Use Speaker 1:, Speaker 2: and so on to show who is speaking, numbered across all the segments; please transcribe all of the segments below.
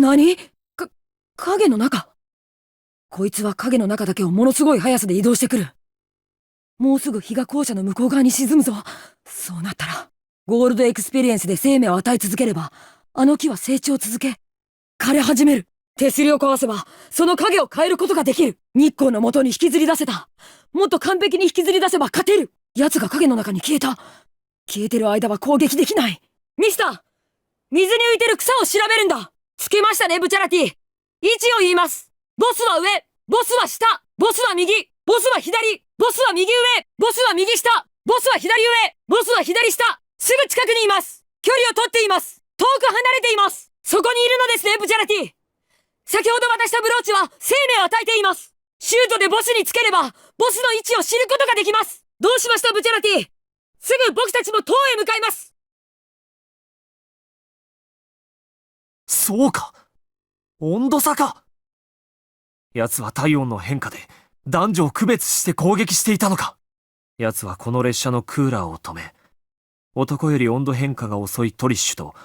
Speaker 1: 何？影の中。こいつは影の中だけをものすごい速さで移動してくる。もうすぐ日が校舎の向こう側に沈むぞ。そうなったら、ゴールドエクスペリエンスで生命を与え続ければ、あの木は成長を続け、枯れ始める。手すりを壊せば、その影を変えることができる。日光の元に引きずり出せた。もっと完璧に引きずり出せば勝てる。奴が影の中に消えた。消えてる間は攻撃できない。ミスター、水に浮いてる草を調べるんだ。つけましたね、ブチャラティ。位置を言います。ボスは上、ボスは下、ボスは右、ボスは左、ボスは右上、ボスは右下、ボスは左上、ボスは左下。すぐ近くにいます。距離を取っています。遠く離れています。そこにいるのですね、ブチャラティ。先ほど渡したブローチは生命を与えています。シュートでボスにつければ、ボスの位置を知ることができます。どうしました、ブチャラティ。すぐ僕たちも塔へ向かいます。
Speaker 2: そうか、温度差か。奴は体温の変化で男女を区別して攻撃していたのか。奴はこの列車のクーラーを止め、男より温度変化が遅いトリッシュと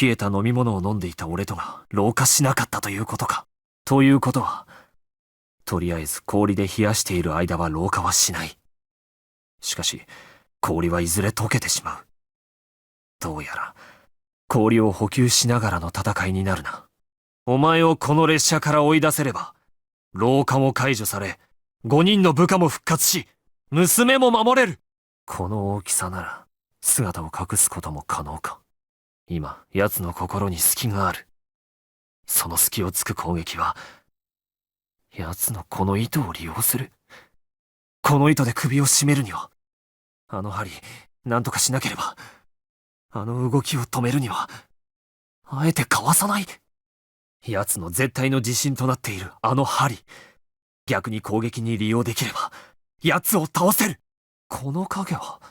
Speaker 2: 冷えた飲み物を飲んでいた俺とが老化しなかったということか。ということは、とりあえず氷で冷やしている間は老化はしない。しかし氷はいずれ溶けてしまう。どうやら氷を補給しながらの戦いになるな。お前をこの列車から追い出せれば、老化も解除され、5人の部下も復活し、娘も守れる。この大きさなら、姿を隠すことも可能か。今、奴の心に隙がある。その隙を突く攻撃は、奴のこの糸を利用する。この糸で首を絞めるには、あの針、なんとかしなければ。あの動きを止めるには、あえてかわさない。奴の絶対の自信となっているあの針、逆に攻撃に利用できれば、奴を倒せる。この影は、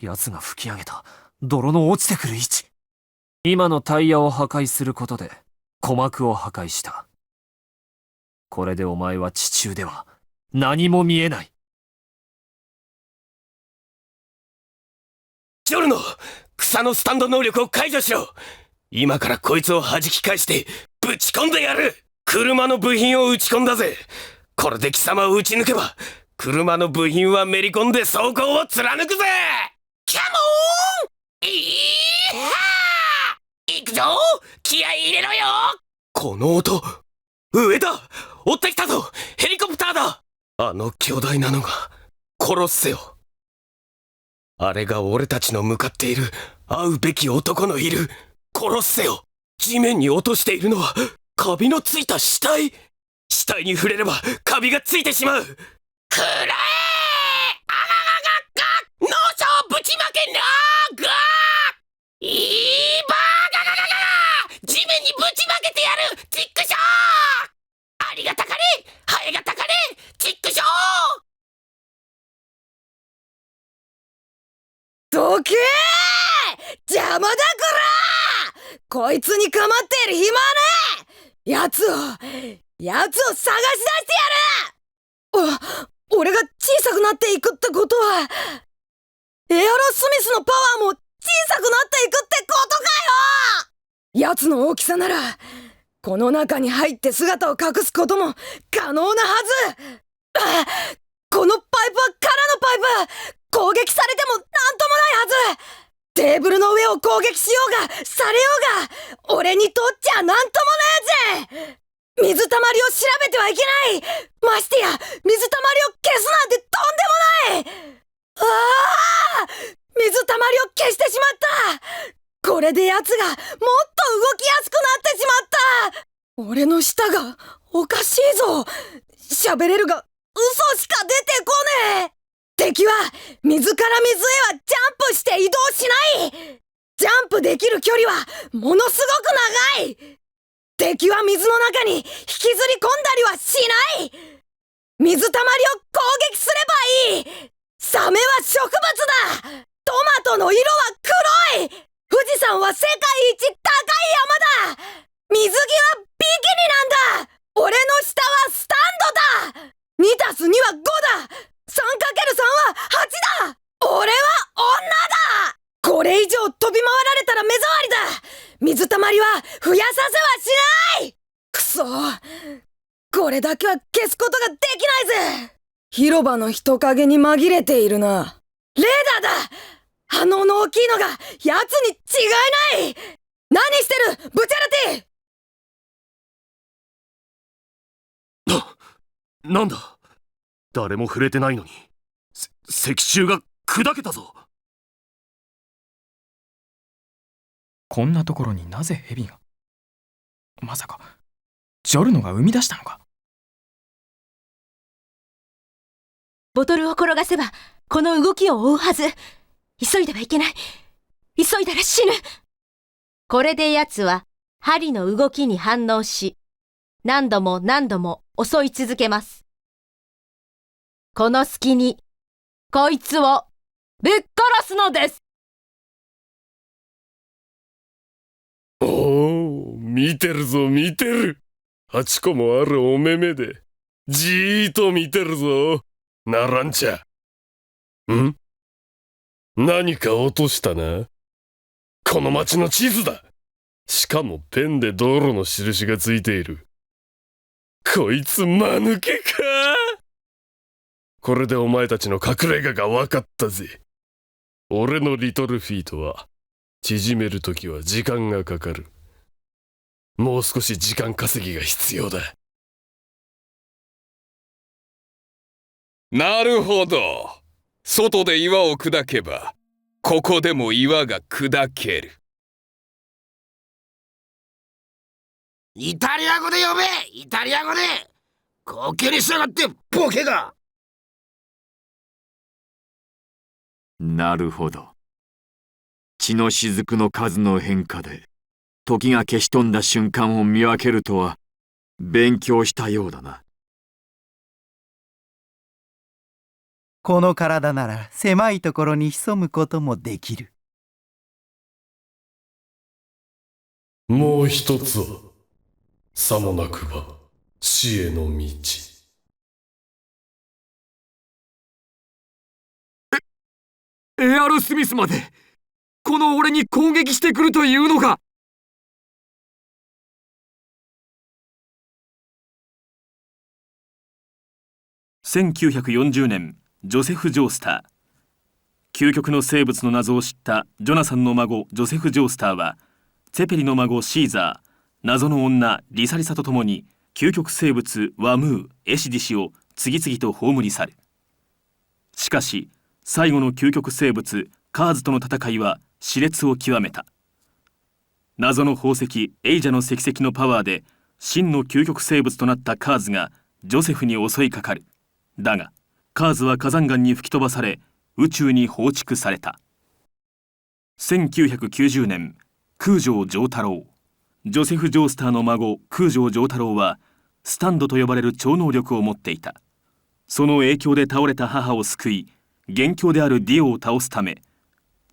Speaker 2: 奴が吹き上げた泥の落ちてくる位置。今のタイヤを破壊することで、鼓膜を破壊した。これでお前は地中では何も見えない。
Speaker 3: ジョルノ、草のスタンド能力を解除しろ。今からこいつを弾き返してぶち込んでやる。車の部品を打ち込んだぜ。これで貴様を打ち抜けば、車の部品はめり込んで走行を貫くぜ。カモーン、行くぞ。気合い入れろよ。この音、上だ。追ってきたぞ。ヘリコプターだ。あの巨大なのが殺せよ。あれが俺たちの向かっている会うべき男のいる。殺せよ。地面に落としているのはカビのついた死体。死体に触れればカビがついてしまう。くらえ、あがががが、脳症ぶちまけなーがー、いいばーががががが、地面にぶちまけてやる。チックショー。ありがたかれ、ハエがたかれ、チックショー。
Speaker 1: どけー、邪魔だこら。こいつに構っている暇はねえ。奴を探し出してやる。俺が小さくなっていくってことは、エアロスミスのパワーも小さくなっていくってことかよ。奴の大きさならこの中に入って姿を隠すことも可能なはず。このパイプは空のパイプ。攻撃されてもなんともないはず。テーブルの上を攻撃しようがされようが、俺にとっちゃなんともねえぜ。水たまりを調べてはいけない。ましてや水たまりを消すなんてとんでもない。水たまりを消してしまった。これで奴がもっと動きやすくなってしまった。俺の舌がおかしいぞ。喋れるが嘘しか出てこねえ。敵は水から水へはジャンプして移動しない。ジャンプできる距離はものすごく長い。敵は水の中に引きずり込んだりはしない。水たまりを攻撃すればいい。サメは植物だ。トマトの色は黒い。富士山は世界一高い山だ。水着はビキニなんだ。俺の下はスタンドだ。2+2は5だ。3×3 は8だ。俺は女だ。これ以上飛び回られたら目障りだ。水たまりは増やさせはしない。くそ、これだけは消すことができないぜ。広場の人影に紛れているな。レーダーだ。反応の大きいのが奴に違いない。何してるブチャラティ。
Speaker 2: なんだ、誰も触れてないのに石柱が砕けたぞ。
Speaker 4: こんなところになぜ蛇が。まさかジョルノが生み出したのか。
Speaker 5: ボトルを転がせばこの動きを追うはず。急いではいけない。急いだら死ぬ。これで奴は針の動きに反応し、何度も何度も襲い続けます。この隙にこいつをぶっ殺すのです。
Speaker 3: おお、見てるぞ見てる。8個もあるお目目でじーっと見てるぞ。ならんちゃ。ん？何か落としたな。この町の地図だ。しかもペンで道路の印がついている。こいつ間抜けか。これでお前たちの隠れ家が分かったぜ。俺のリトルフィートは縮めるときは時間がかかる。もう少し時間稼ぎが必要だ。
Speaker 6: なるほど。外で岩を砕けば、ここでも岩が砕ける。
Speaker 7: イタリア語で呼べ。イタリア語で。高級にしやがってボケが。
Speaker 8: なるほど。血の雫の数の変化で時が消し飛んだ瞬間を見分けるとは勉強したようだな。
Speaker 9: この体なら狭いところに潜むこともできる。
Speaker 3: もう一つはさもなくば死への道。
Speaker 2: エアロスミスまでこの俺に攻撃してくるというのか。1940年、ジョセフ・ジョースター。究極の生物の謎を知ったジョナサンの孫ジョセフ・ジョースターは、ツェペリの孫シーザー、謎の女リサリサと共に究極生物ワムー、エシディシを次々と葬り去る。しかし最後の究極生物カーズとの戦いは熾烈を極めた。謎の宝石エイジャの石石のパワーで真の究極生物となったカーズがジョセフに襲いかかる。だがカーズは火山岩に吹き飛ばされ宇宙に放逐された。1990年、空城城太郎。ジョセフ・ジョースターの孫空城城太郎はスタンドと呼ばれる超能力を持っていた。その影響で倒れた母を救い元凶であるディオを倒すため、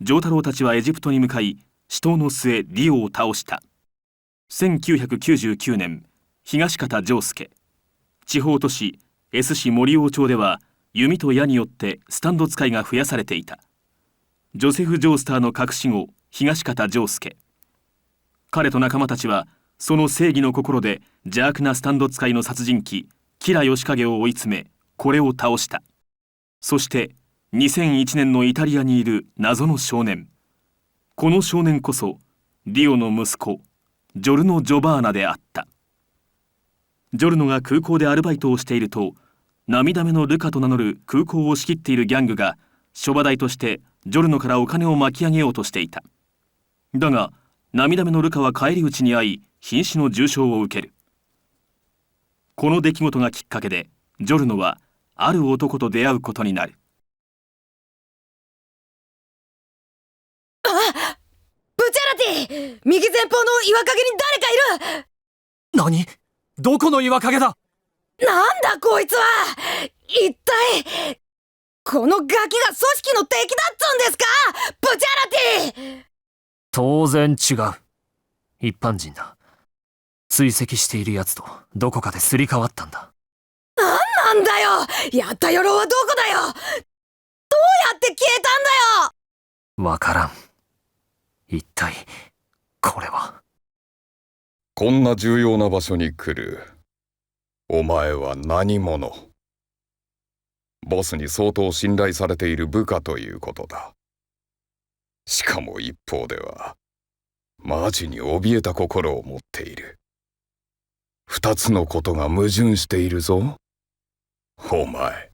Speaker 2: 城太郎たちはエジプトに向かい死闘の末ディオを倒した。1999年、東方丈介。地方都市 S 市森王町では弓と矢によってスタンド使いが増やされていた。ジョセフ・ジョースターの隠し子東方丈介。彼と仲間たちはその正義の心で邪悪なスタンド使いの殺人鬼吉良義景を追い詰めこれを倒した。そして2001年のイタリアにいる謎の少年。この少年こそディオの息子ジョルノ・ジョバーナであった。ジョルノが空港でアルバイトをしていると、涙目のルカと名乗る空港を仕切っているギャングが諸場代としてジョルノからお金を巻き上げようとしていた。だが涙目のルカは返り討ちに遭い瀕死の重傷を受ける。この出来事がきっかけでジョルノはある男と出会うことになる。
Speaker 1: ブチャラティ、右前方の岩陰に誰かいる。
Speaker 2: 何？どこの岩陰だ？
Speaker 1: なんだこいつは。一体このガキが組織の敵だっつうんですか。ブチャラティ。
Speaker 2: 当然違う。一般人だ。追跡している奴とどこかですり替わったんだ。
Speaker 1: なんだよ。やった野郎はどこだよ。どうやって消えたんだよ。
Speaker 2: わからん。一体これは。
Speaker 6: こんな重要な場所に来る。お前は何者？ボスに相当信頼されている部下ということだ。しかも一方では、マジに怯えた心を持っている。二つのことが矛盾しているぞ。お前。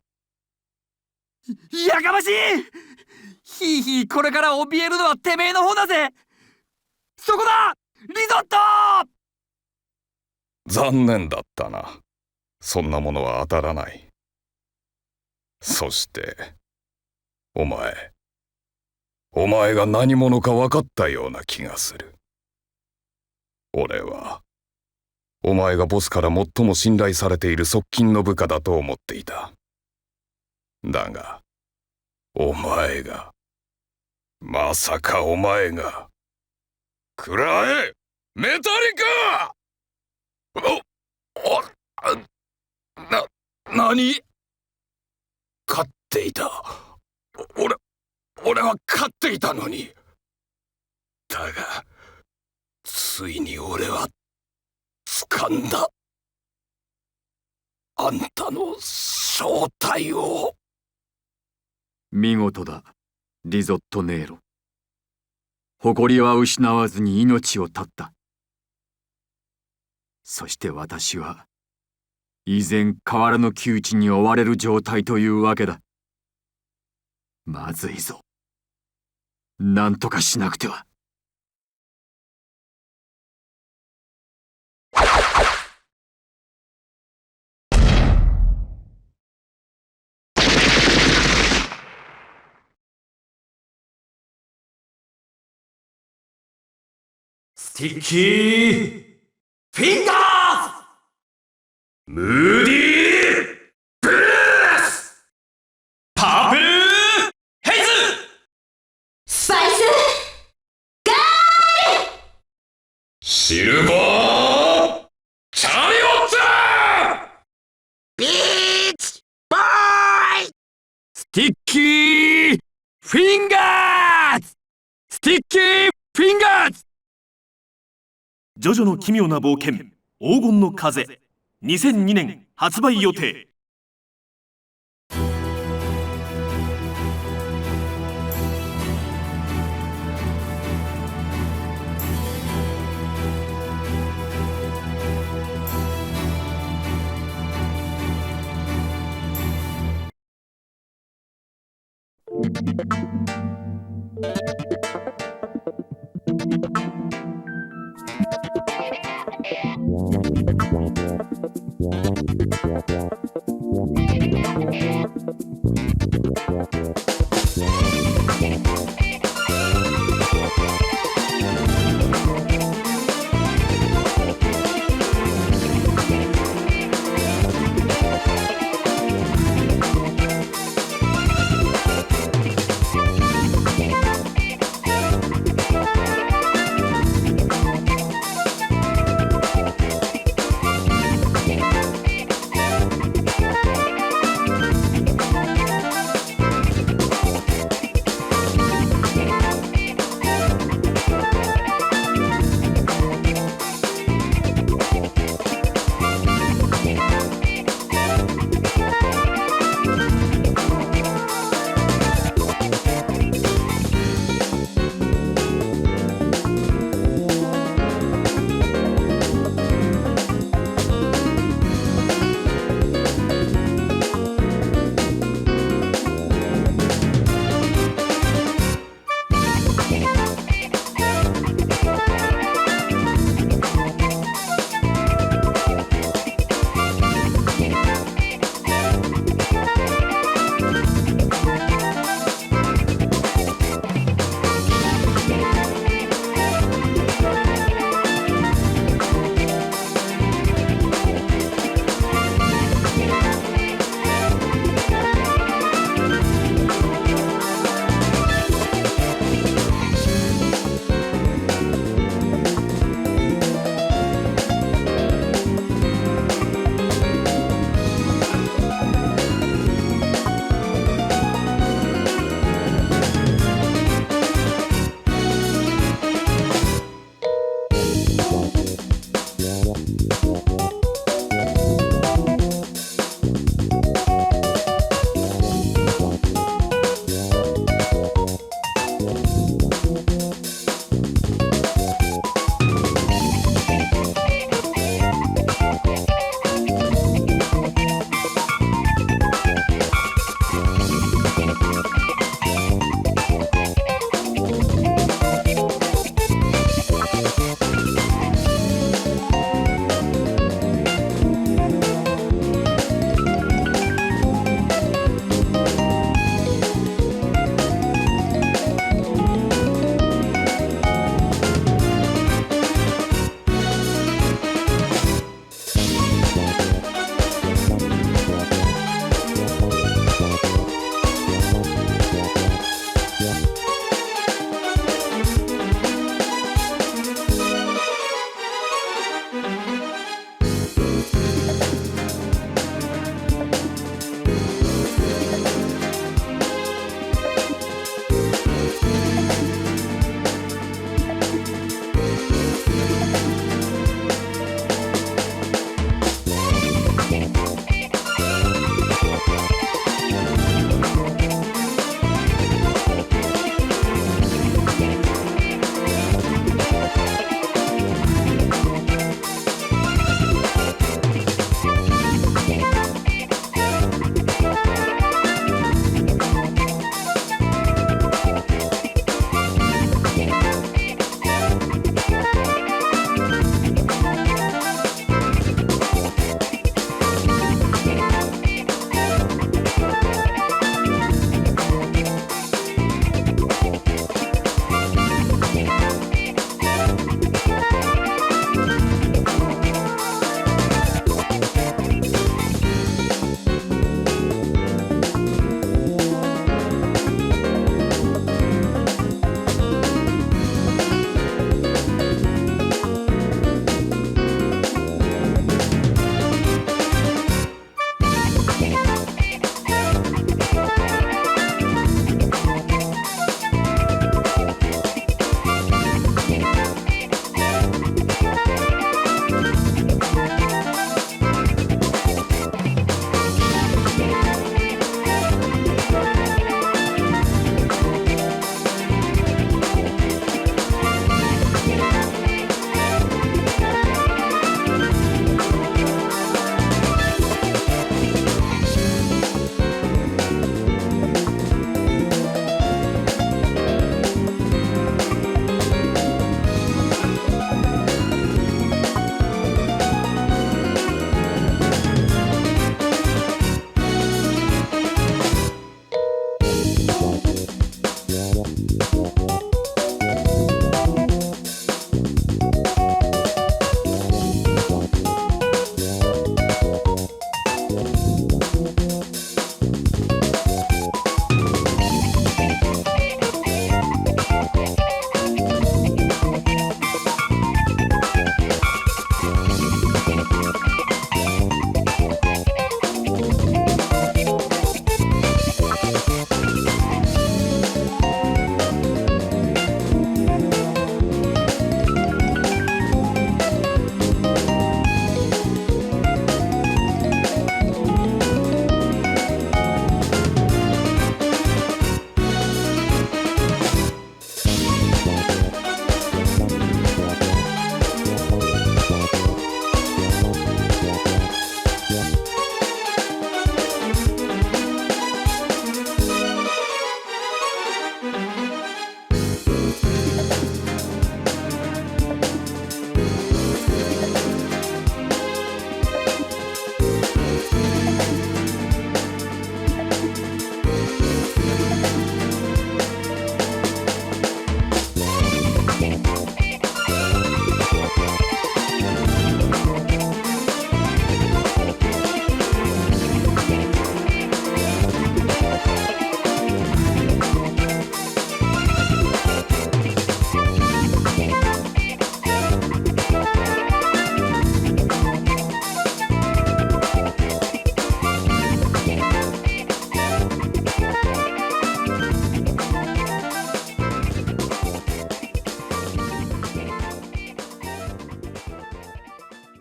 Speaker 2: やかましい！ひいひいこれから怯えるのはてめえの方だぜ！そこだ！リゾット！
Speaker 6: 残念だったな。そんなものは当たらない。そして、お前が何者か分かったような気がする。俺は、お前がボスから最も信頼されている側近の部下だと思っていた。だが、まさかお前が、くらえ！メタリカ！何？飼っていた。俺は飼っていたのに。だが、ついに俺は、掴んだ。あんたの正体を。
Speaker 8: 見事だ、リゾットネーロ。誇りは失わずに命を絶った。そして私は、依然変わらぬ窮地に追われる状態というわけだ。まずいぞ。なんとかしなくては。
Speaker 2: スティッキーフィンガーズ！ムーディーブルース！パープルヘイズ！
Speaker 5: スパイスガール！
Speaker 6: シルバーチャリオッツ！
Speaker 7: ビーチボーイ！
Speaker 8: スティッキーフィンガーズ！スティッキーフィンガーズ！
Speaker 2: ジョジョの奇妙な冒険黄金の風2002年発売予定。